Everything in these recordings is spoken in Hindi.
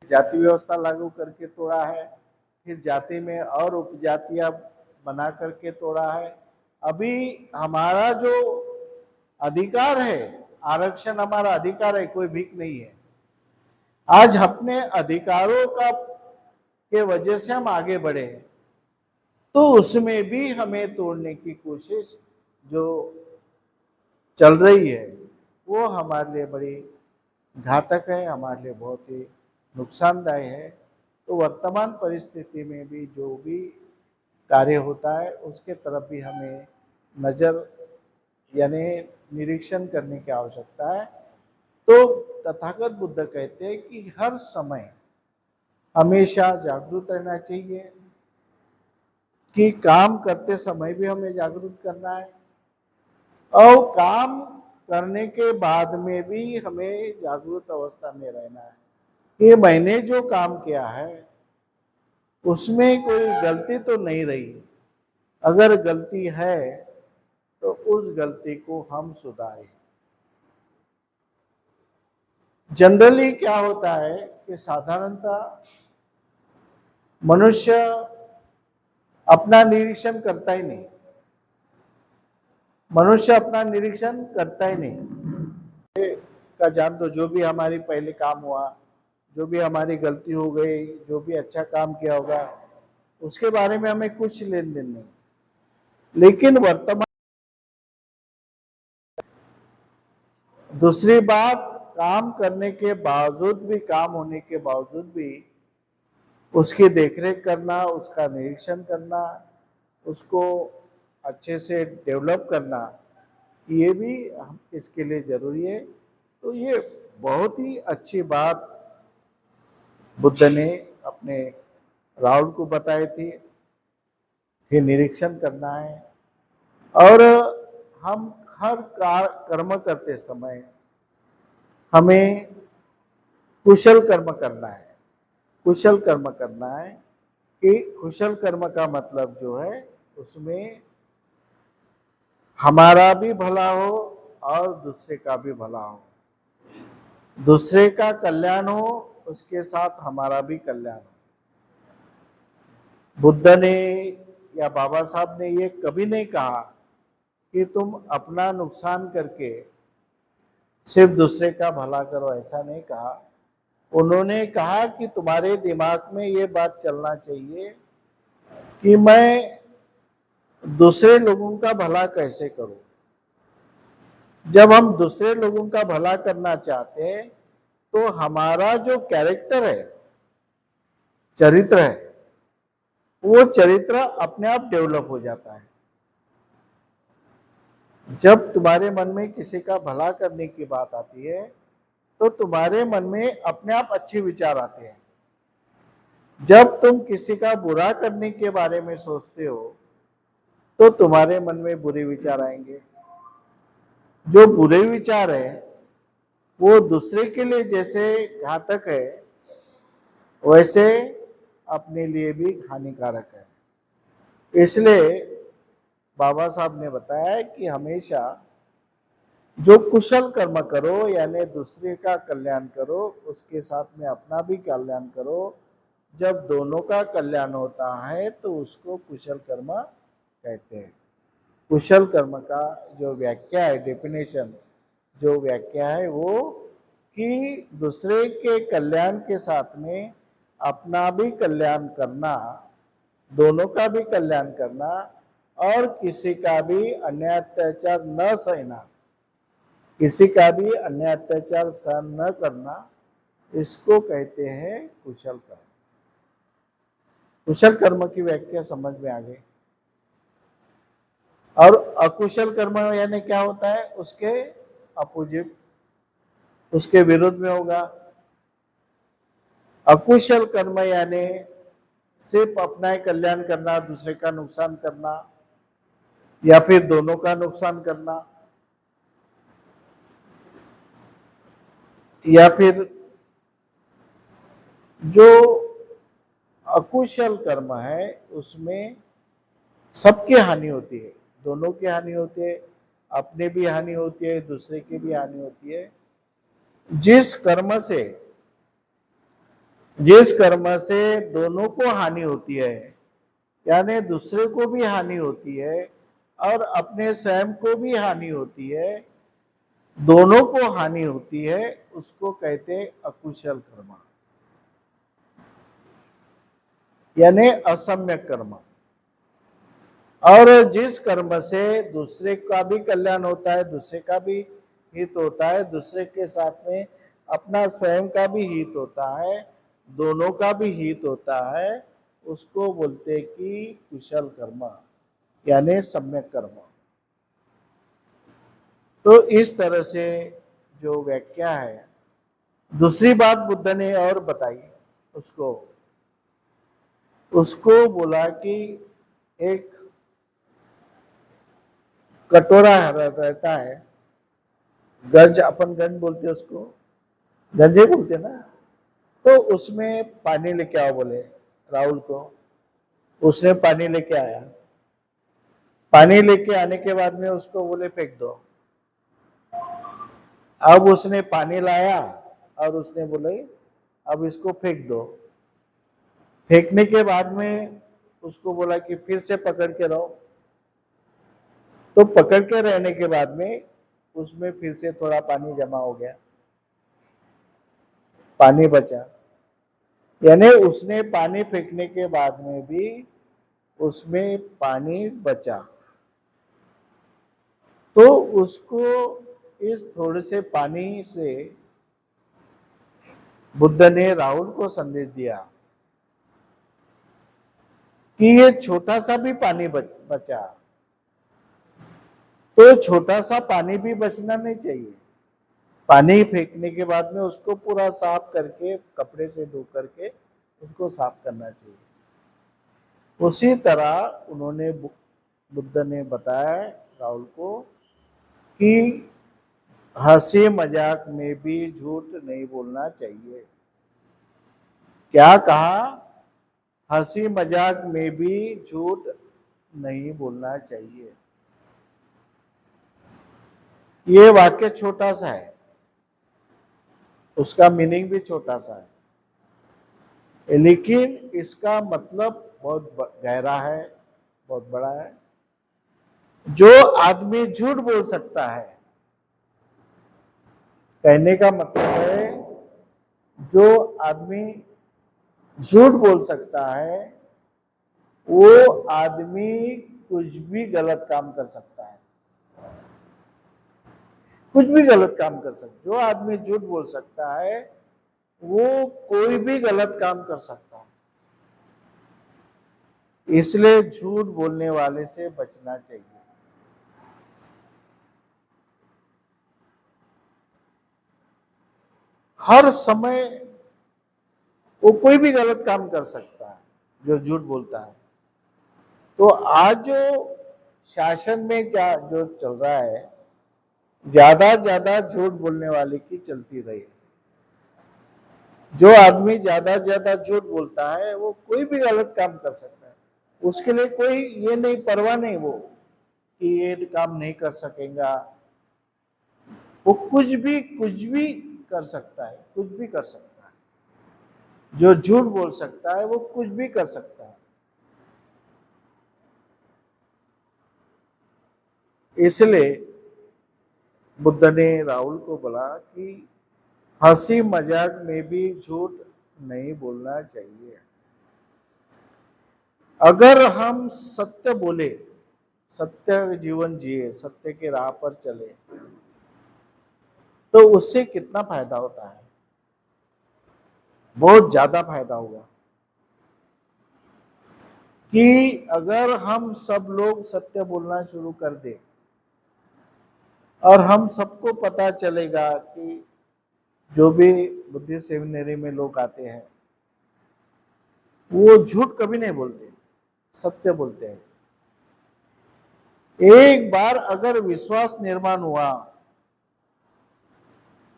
जाति व्यवस्था लागू करके तोड़ा है, फिर जाति में और उपजातियां बना करके तोड़ा है। अभी हमारा जो अधिकार है, आरक्षण हमारा अधिकार है, कोई भीख नहीं है। आज अपने अधिकारों का के वजह से हम आगे बढ़े हैं, तो उसमें भी हमें तोड़ने की कोशिश जो चल रही है वो हमारे लिए बड़ी घातक है, हमारे लिए बहुत ही नुकसानदायक है। तो वर्तमान परिस्थिति में भी जो भी कार्य होता है उसके तरफ भी हमें नज़र यानी निरीक्षण करने की आवश्यकता है। तो तथागत बुद्ध कहते हैं कि हर समय हमेशा जागरूक रहना चाहिए, कि काम करते समय भी हमें जागरूक करना है और काम करने के बाद में भी हमें जागरूक अवस्था में रहना है। ये मैंने जो काम किया है उसमें कोई गलती तो नहीं रही, अगर गलती है तो उस गलती को हम सुधारें। जनरली क्या होता है कि साधारणतः मनुष्य अपना निरीक्षण करता ही नहीं, मनुष्य अपना निरीक्षण करता ही नहीं का जान दो, जो भी हमारी पहले काम हुआ, जो भी हमारी गलती हो गई, जो भी अच्छा काम किया होगा, उसके बारे में हमें कुछ लेन देन नहीं। लेकिन वर्तमान दूसरी बात, काम करने के बावजूद भी, काम होने के बावजूद भी उसकी देखरेख करना, उसका निरीक्षण करना, उसको अच्छे से डेवलप करना, ये भी इसके लिए जरूरी है। तो ये बहुत ही अच्छी बात बुद्ध ने अपने राहुल को बताई थी कि निरीक्षण करना है। और हम हर कर्म करते समय हमें कुशल कर्म करना है। कुशल कर्म करना है कि कुशल कर्म का मतलब जो है उसमें हमारा भी भला हो और दूसरे का भी भला हो, दूसरे का कल्याण हो, उसके साथ हमारा भी कल्याण हो। बुद्ध ने या बाबा साहब ने ये कभी नहीं कहा कि तुम अपना नुकसान करके सिर्फ दूसरे का भला करो, ऐसा नहीं कहा। उन्होंने कहा कि तुम्हारे दिमाग में ये बात चलना चाहिए कि मैं दूसरे लोगों का भला कैसे करूं। जब हम दूसरे लोगों का भला करना चाहते हैं तो हमारा जो कैरेक्टर है, चरित्र है, वो चरित्र अपने आप डेवलप हो जाता है। जब तुम्हारे मन में किसी का भला करने की बात आती है तो तुम्हारे मन में अपने आप अच्छे विचार आते हैं। जब तुम किसी का बुरा करने के बारे में सोचते हो तो तुम्हारे मन में बुरे विचार आएंगे। जो बुरे विचार है वो दूसरे के लिए जैसे घातक है, वैसे अपने लिए भी हानिकारक है। इसलिए बाबा साहब ने बताया कि हमेशा जो कुशल कर्म करो, यानी दूसरे का कल्याण करो, उसके साथ में अपना भी कल्याण करो। जब दोनों का कल्याण होता है तो उसको कुशल कर्म कहते हैं। कुशल कर्म का जो व्याख्या है, डेफिनेशन जो व्याख्या है वो कि दूसरे के कल्याण के साथ में अपना भी कल्याण करना, दोनों का भी कल्याण करना और किसी का भी अन्याय अत्याचार न सहना, किसी का भी अन्याय अत्याचार सहन न करना, इसको कहते हैं कुशल कर्म। कुशल कर्म की व्याख्या समझ में आ गई। और अकुशल कर्म यानी क्या होता है, उसके अपोजिट, उसके विरुद्ध में होगा। अकुशल कर्म यानी सिर्फ अपना ही कल्याण करना, दूसरे का नुकसान करना या फिर दोनों का नुकसान करना, या फिर जो अकुशल कर्म है उसमें सबकी हानि होती है, दोनों की हानि होती है, अपने भी हानि होती है, दूसरे की भी हानि होती है। जिस कर्म से जिस कर्म से दोनों को हानि होती है, यानी दूसरे को भी हानि होती है और अपने स्वयं को भी हानि होती है, दोनों को हानि होती है, उसको कहते हैं अकुशल कर्म, यानी असम्यक कर्म। और जिस कर्म से दूसरे का भी कल्याण होता है, दूसरे का भी हित होता है, दूसरे के साथ में अपना स्वयं का भी हित होता है, दोनों का भी हित होता है, उसको बोलते कि कुशल कर्म, यानी सम्यक कर्म। तो इस तरह से जो व्याख्या है। दूसरी बात बुद्ध ने और बताई, उसको बोला कि एक कटोरा रहता है, गंज, अपन गंज बोलते हैं उसको, गंजे बोलते ना, तो उसमें पानी लेके आओ बोले राहुल को। उसने पानी लेके आया, पानी लेके आने के बाद में उसको बोले फेंक दो। अब उसने पानी लाया और उसने बोले अब इसको फेंक दो। फेंकने के बाद में उसको बोला कि फिर से पकड़ के रहो। तो पकड़ के रहने के बाद में उसमें फिर से थोड़ा पानी जमा हो गया, पानी बचा, यानी उसने पानी फेंकने के बाद में भी उसमें पानी बचा। तो उसको इस थोड़े से पानी से बुद्ध ने राहुल को संदेश दिया कि ये छोटा सा भी पानी बचा, तो छोटा सा पानी भी बचना नहीं चाहिए। पानी फेंकने के बाद में उसको पूरा साफ करके कपड़े से धो करके उसको साफ करना चाहिए। उसी तरह उन्होंने बुद्ध ने बताया राहुल को कि हंसी मजाक में भी झूठ नहीं बोलना चाहिए। क्या कहा? हंसी मजाक में भी झूठ नहीं बोलना चाहिए। ये वाक्य छोटा सा है, उसका मीनिंग भी छोटा सा है, लेकिन इसका मतलब बहुत गहरा है, बहुत बड़ा है। जो आदमी झूठ बोल सकता है, कहने का मतलब है जो आदमी झूठ बोल सकता है वो आदमी कुछ भी गलत काम कर सकता है, कुछ भी गलत काम कर सकता है। जो आदमी झूठ बोल सकता है वो कोई भी गलत काम कर सकता है। इसलिए झूठ बोलने वाले से बचना चाहिए। हर समय वो कोई भी गलत काम कर सकता है जो झूठ बोलता है। तो आज जो शासन में क्या जो चल रहा है, ज्यादा झूठ बोलने वाले की चलती रही। जो आदमी ज्यादा झूठ बोलता है वो कोई भी गलत काम कर सकता है, उसके लिए कोई ये नहीं, परवाह नहीं वो कि ये काम नहीं कर सकेगा। वो कुछ भी कर सकता है, कुछ भी कर सकता है। जो झूठ बोल सकता है वो कुछ भी कर सकता है। इसलिए बुद्ध ने राहुल को बोला कि हंसी मजाक में भी झूठ नहीं बोलना चाहिए। अगर हम सत्य बोले, सत्य जीवन जिए, सत्य के राह पर चले, तो उससे कितना फायदा होता है? बहुत ज्यादा फायदा होगा। कि अगर हम सब लोग सत्य बोलना शुरू कर दे और हम सबको पता चलेगा कि जो भी बुद्धिस्ट सेमिनरी में लोग आते हैं वो झूठ कभी नहीं बोलते, सत्य बोलते हैं। एक बार अगर विश्वास निर्माण हुआ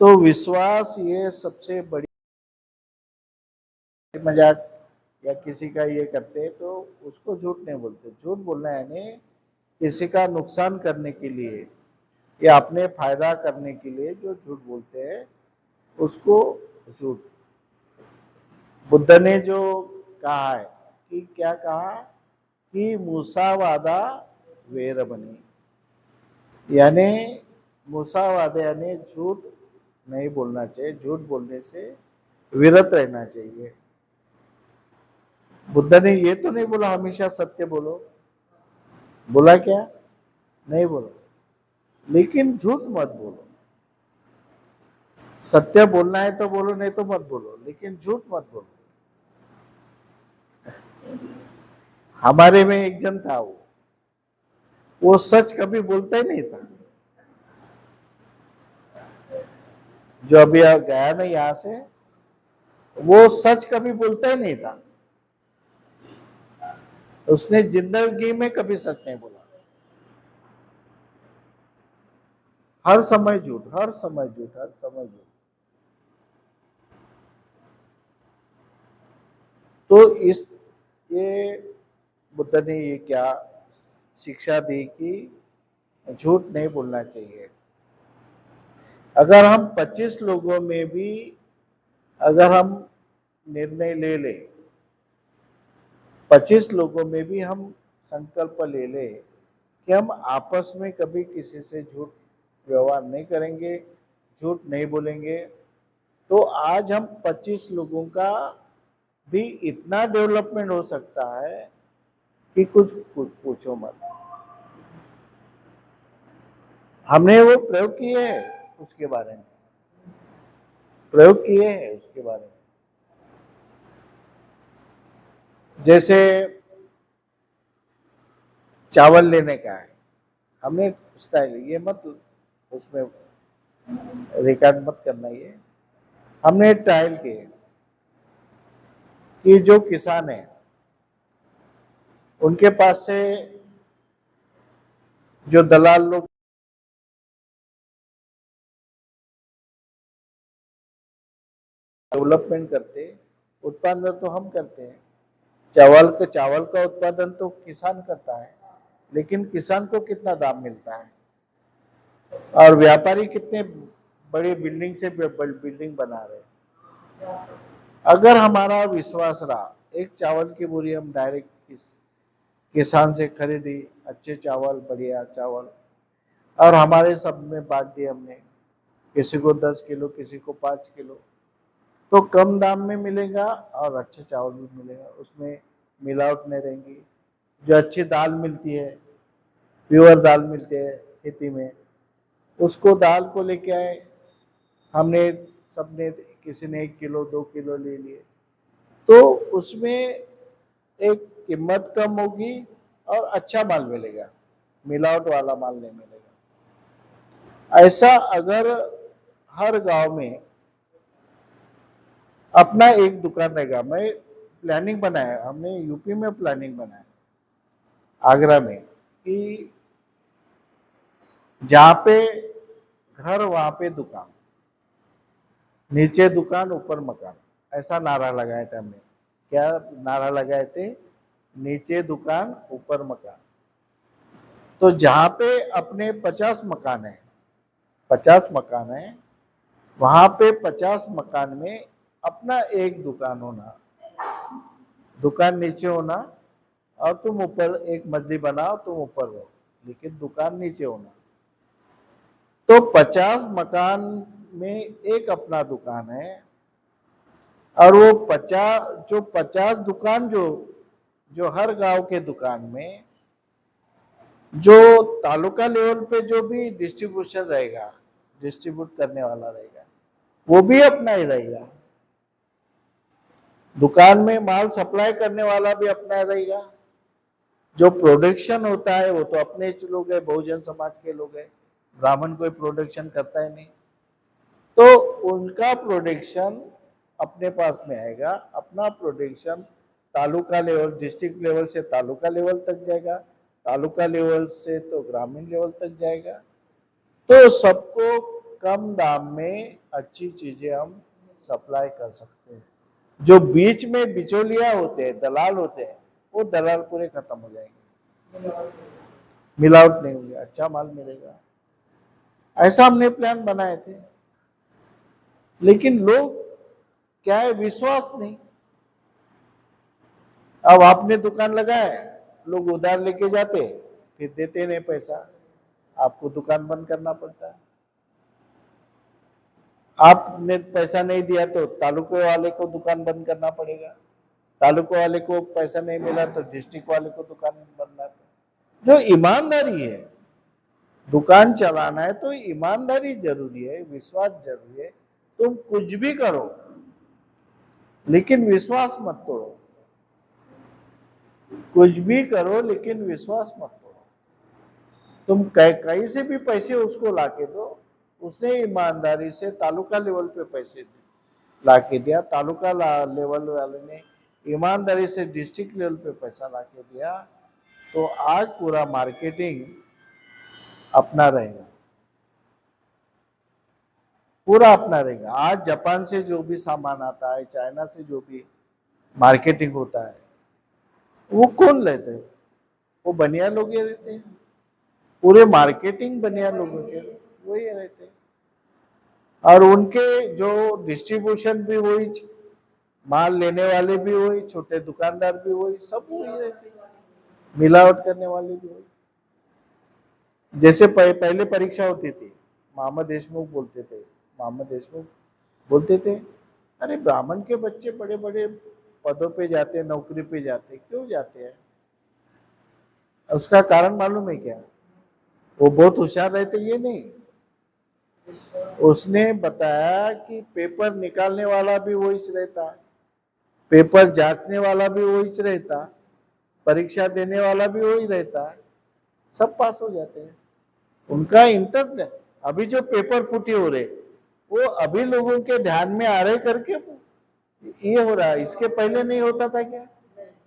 तो विश्वास ये सबसे बड़ी, मजाक या किसी का ये करते तो उसको झूठ नहीं बोलते। झूठ बोलना यानी किसी का नुकसान करने के लिए या अपने फायदा करने के लिए जो झूठ बोलते हैं उसको झूठ बुद्ध ने जो कहा है कि क्या कहा कि मूसावादा वेरमणि, यानी मूसावादा यानी झूठ नहीं बोलना चाहिए, झूठ बोलने से विरत रहना चाहिए। बुद्ध ने ये तो नहीं बोला हमेशा सत्य बोलो, बोला क्या? नहीं बोला, लेकिन झूठ मत बोलो। सत्य बोलना है तो बोलो, नहीं तो मत बोलो, लेकिन झूठ मत बोलो। हमारे में एक जन था, वो सच कभी बोलता ही नहीं था। जो अभी गया ना यहां से, वो सच कभी बोलता ही नहीं था। उसने जिंदगी में कभी सच नहीं बोला, हर समय झूठ, हर समय झूठ, हर समय झूठ। तो ये बुद्ध ने ये क्या शिक्षा दी कि झूठ नहीं बोलना चाहिए। अगर हम 25 लोगों में भी अगर हम निर्णय ले ले, 25 लोगों में भी हम संकल्प ले ले कि हम आपस में कभी किसी से झूठ व्यवहार नहीं करेंगे, झूठ नहीं बोलेंगे, तो आज हम 25 लोगों का भी इतना डेवलपमेंट हो सकता है कि कुछ पूछो मत। हमने वो प्रयोग किए हैं, उसके बारे में प्रयोग किए हैं, उसके बारे में। जैसे चावल लेने का है, हमने स्टाइल ये मत उसमें रिकॉर्ड मत करना, ये हमने ट्रायल किए कि जो किसान है उनके पास से जो दलाल लोग डेवलपमेंट करते, उत्पादन तो हम करते हैं, चावल का उत्पादन तो किसान करता है, लेकिन किसान को कितना दाम मिलता है, और व्यापारी कितने बड़ी बिल्डिंग से बिल्डिंग बना रहे हैं। अगर हमारा विश्वास रहा, एक चावल की बोरी हम डायरेक्ट किसान से खरीदी, अच्छे चावल, बढ़िया चावल, और हमारे सब में बांट दिए हमने, किसी को 10 किलो, किसी को 5 किलो, तो कम दाम में मिलेगा और अच्छे चावल भी मिलेगा, उसमें मिलावट नहीं रहेंगी। जो अच्छी दाल मिलती है, प्योर दाल मिलती है खेती में, उसको दाल को लेके आए हमने, सबने, किसी ने 1 किलो 2 किलो ले लिए, तो उसमें एक कीमत कम होगी और अच्छा माल मिलेगा, मिलावट वाला माल नहीं मिलेगा। ऐसा अगर हर गांव में अपना एक दुकान रहेगा, मैं प्लानिंग बनाया, हमने यूपी में प्लानिंग बनाया, आगरा में, कि जहां पे घर वहां पे दुकान, नीचे दुकान ऊपर मकान, ऐसा नारा लगाया था हमने। क्या नारा लगाए थे? नीचे दुकान ऊपर मकान। तो जहां पे अपने 50 मकान है, 50 मकान है, वहां पे 50 मकान में अपना एक दुकान होना, दुकान नीचे होना, और तुम ऊपर एक मंजिल बनाओ, तुम ऊपर रहो, लेकिन दुकान नीचे होना। तो 50 मकान में एक अपना दुकान है, और वो 50 दुकान जो हर गांव के दुकान में जो तालुका लेवल पे जो भी डिस्ट्रीब्यूशन रहेगा, डिस्ट्रीब्यूट करने वाला रहेगा, वो भी अपना ही रहेगा। दुकान में माल सप्लाई करने वाला भी अपना रहेगा। जो प्रोडक्शन होता है वो तो अपने लोग है, बहुजन समाज के लोग है, ब्राह्मण कोई प्रोडक्शन करता है नहीं, तो उनका प्रोडक्शन अपने पास में आएगा। अपना production taluka level, district level से तालुका लेवल तक जाएगा, तालुका लेवल से तो ग्रामीण लेवल तक जाएगा। तो सबको कम दाम में अच्छी चीजें हम सप्लाई कर सकते हैं। जो बीच में बिचौलिया होते हैं, दलाल होते हैं, वो दलाल पूरे खत्म हो जाएंगे, मिलावट नहीं होगी, अच्छा माल मिलेगा। ऐसा हमने प्लान बनाए थे, लेकिन लोग क्या है, विश्वास नहीं। अब आपने दुकान लगाए, लोग उधार लेके जाते, फिर देते नहीं पैसा, आपको दुकान बंद करना पड़ता है। आपने पैसा नहीं दिया तो तालुके वाले को दुकान बंद करना पड़ेगा, तालुके वाले को पैसा नहीं मिला तो डिस्ट्रिक्ट वाले को दुकान बंद करना। जो ईमानदारी है, दुकान चलाना है तो ईमानदारी जरूरी है, विश्वास जरूरी है। तुम कुछ भी करो लेकिन विश्वास मत तोड़ो, कुछ भी करो लेकिन विश्वास मत तोड़ो। तुम कहीं से भी पैसे उसको लाके दो, उसने ईमानदारी से तालुका लेवल पे पैसे लाके दिया, तालुका लेवल वाले ने ईमानदारी से डिस्ट्रिक्ट लेवल पे पैसा लाके दिया, तो आज पूरा मार्केटिंग अपना रहेगा, पूरा अपना रहेगा। आज जापान से जो भी सामान आता है, चाइना से जो भी मार्केटिंग होता है, वो कौन लेते हैं? वो बनिया लोग ही रहते हैं, पूरे मार्केटिंग बनिया लोगों के वही रहते हैं, और उनके जो डिस्ट्रीब्यूशन भी वही, माल लेने वाले भी वही, छोटे दुकानदार भी वही, सब वही रहते हैं, मिलावट करने वाले भी वही। जैसे पहले परीक्षा होती थी, मोहम्मद देशमुख बोलते थे, अरे ब्राह्मण के बच्चे बड़े बड़े पदों पे जाते हैं, नौकरी पे जाते, क्यों जाते हैं? उसका कारण मालूम है क्या? वो बहुत होशियार रहते ये नहीं, उसने बताया कि पेपर निकालने वाला भी वही रहता, पेपर जांचने वाला भी वही रहता, परीक्षा देने वाला भी वही रहता, सब पास हो जाते हैं। उनका इंटरनेट, अभी जो पेपर फुटी हो रहे वो अभी लोगों के ध्यान में आ रहे करके ये हो रहा है। इसके पहले नहीं होता था क्या?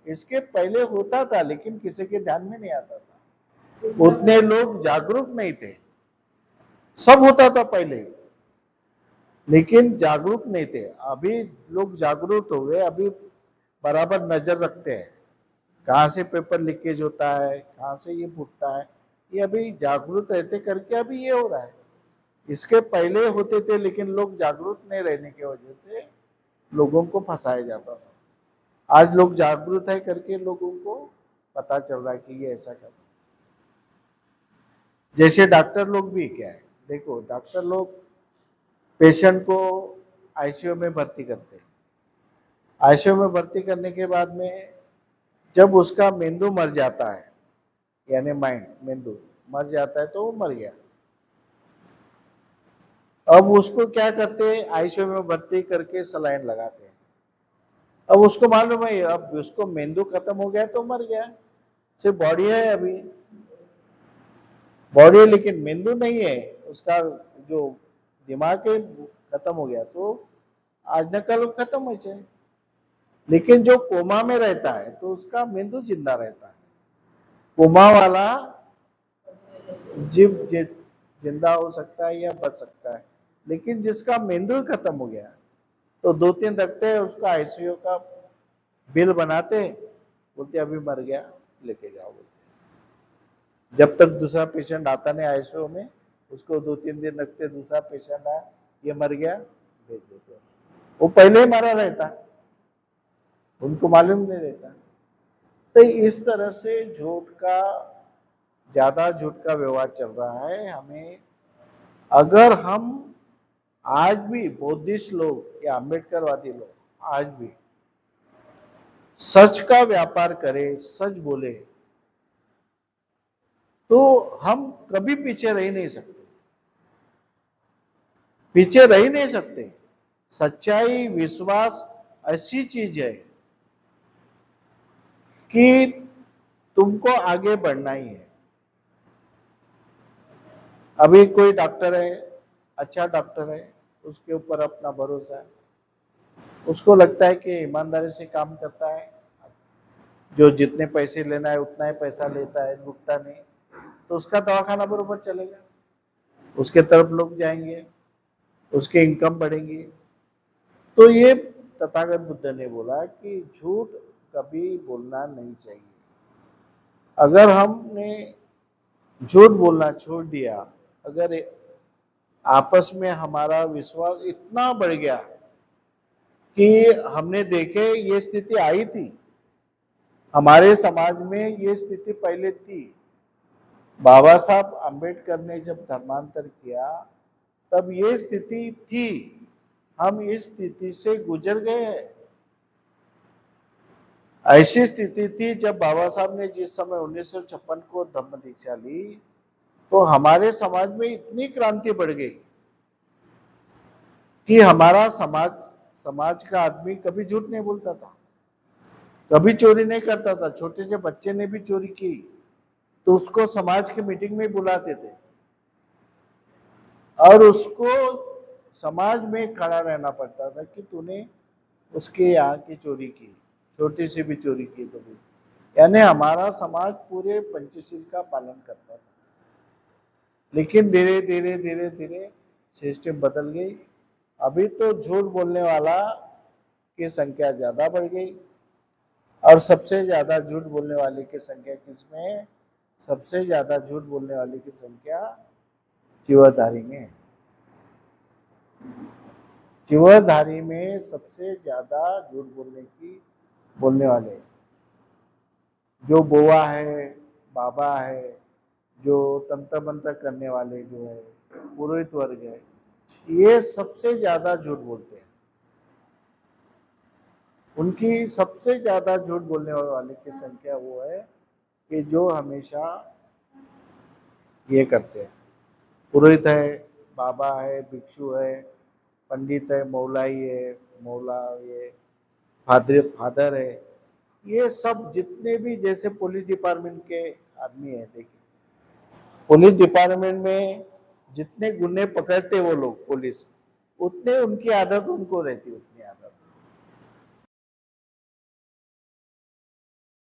इसके पहले होता था लेकिन किसी के ध्यान में नहीं आता था, उतने लोग जागरूक नहीं थे। सब होता था पहले लेकिन जागरूक नहीं थे, अभी लोग जागरूक हो गए, अभी बराबर नजर रखते हैं कहाँ से पेपर लीकेज होता है, कहाँ से ये फूटता है, ये अभी जागरूक रहते करके अभी ये हो रहा है। इसके पहले होते थे लेकिन लोग जागरूक नहीं रहने की वजह से लोगों को फंसाया जाता था। आज लोग जागरूक है करके लोगों को पता चल रहा है कि ये ऐसा कर, जैसे डॉक्टर लोग भी क्या है, देखो डॉक्टर लोग पेशेंट को आईसीयू में भर्ती करते हैं, आईसीयू में भर्ती करने के बाद में जब उसका मेंदू मर जाता है, यानी मेंदू मर जाता है तो वो मर गया। अब उसको क्या करते हैं, आईसीयू में भर्ती करके सलाइन लगाते हैं। अब उसको मालूम है अब उसको मेंदू खत्म हो गया तो मर गया, सिर्फ बॉडी है, अभी बॉडी है लेकिन मेंदू नहीं है, उसका जो दिमाग है खत्म हो गया, तो आज न कल खत्म हो जाए। लेकिन जो कोमा में रहता है तो उसका मेंदू जिंदा रहता है, कोमा वाला जीव जिंदा हो सकता है या बच सकता है, लेकिन जिसका मेंदू खत्म हो गया तो 2-3 रखते हैं, उसका आईसीयू का बिल बनाते, बोलते अभी मर गया लेके जाओ बोलते। जब तक दूसरा पेशेंट आता नहीं आईसीयू में, उसको 2-3 दिन रखते, दूसरा पेशेंट आया ये मर गया भेज देते, वो पहले ही मरा रहता, उनको मालूम नहीं रहता। तो इस तरह से ज्यादा झूठ का व्यवहार चल रहा है। हमें, अगर हम आज भी बौद्धिस्ट लोग या अम्बेडकरवादी लोग आज भी सच का व्यापार करें, सच बोले, तो हम कभी पीछे रह नहीं सकते, पीछे रह नहीं सकते। सच्चाई, विश्वास ऐसी चीज है कि तुमको आगे बढ़ना ही है। अभी कोई डॉक्टर है, अच्छा डॉक्टर है, उसके ऊपर अपना भरोसा है, उसको लगता है कि ईमानदारी से काम करता है, जो जितने पैसे लेना है उतना ही पैसा लेता है, रुकता नहीं, तो उसका दवाखाना बरोबर चलेगा, उसके तरफ लोग जाएंगे, उसके इनकम बढ़ेंगी। तो ये तथागत बुद्ध ने बोला कि झूठ कभी बोलना नहीं चाहिए। अगर हमने झूठ बोलना छोड़ दिया, अगर आपस में हमारा विश्वास इतना बढ़ गया कि हमने देखे ये स्थिति आई थी, हमारे समाज में ये स्थिति पहले थी। बाबा साहब अंबेडकर ने जब धर्मांतर किया तब ये स्थिति थी, हम इस स्थिति से गुजर गए हैं। ऐसी स्थिति थी जब बाबा साहब ने जिस समय 1956 को धम्म दीक्षा ली तो हमारे समाज में इतनी क्रांति बढ़ गई कि हमारा समाज का आदमी कभी झूठ नहीं बोलता था, कभी चोरी नहीं करता था। छोटे से बच्चे ने भी चोरी की तो उसको समाज की मीटिंग में बुलाते थे और उसको समाज में खड़ा रहना पड़ता था कि तूने उसके यहाँ की चोरी की, छोटी सी भी चोरी की तो भी। यानी हमारा समाज पूरे पंचशील का पालन करता था। लेकिन धीरे धीरे धीरे धीरे सिस्टम बदल गई। अभी तो झूठ बोलने वाला की संख्या ज्यादा बढ़ गई। और सबसे ज्यादा झूठ बोलने वाले की संख्या किसमें? सबसे ज्यादा झूठ बोलने वाले की संख्या चिवरधारी में है। चिवरधारी में सबसे ज्यादा झूठ बोलने वाले जो बुआ है, बाबा है, जो तंत्र मंत्र करने वाले जो है, पुरोहित वर्ग है, ये सबसे ज्यादा झूठ बोलते हैं। उनकी सबसे ज्यादा झूठ बोलने वाले की संख्या वो है कि जो हमेशा ये करते हैं। पुरोहित है, बाबा है, भिक्षु है, पंडित है, मौलाई है, मौला ये फादर है, ये सब जितने भी जैसे पुलिस डिपार्टमेंट के आदमी है। देखिए पुलिस डिपार्टमेंट में जितने गुन्हे पकड़ते वो लोग पुलिस, उतने उनकी आदत उनको रहती है।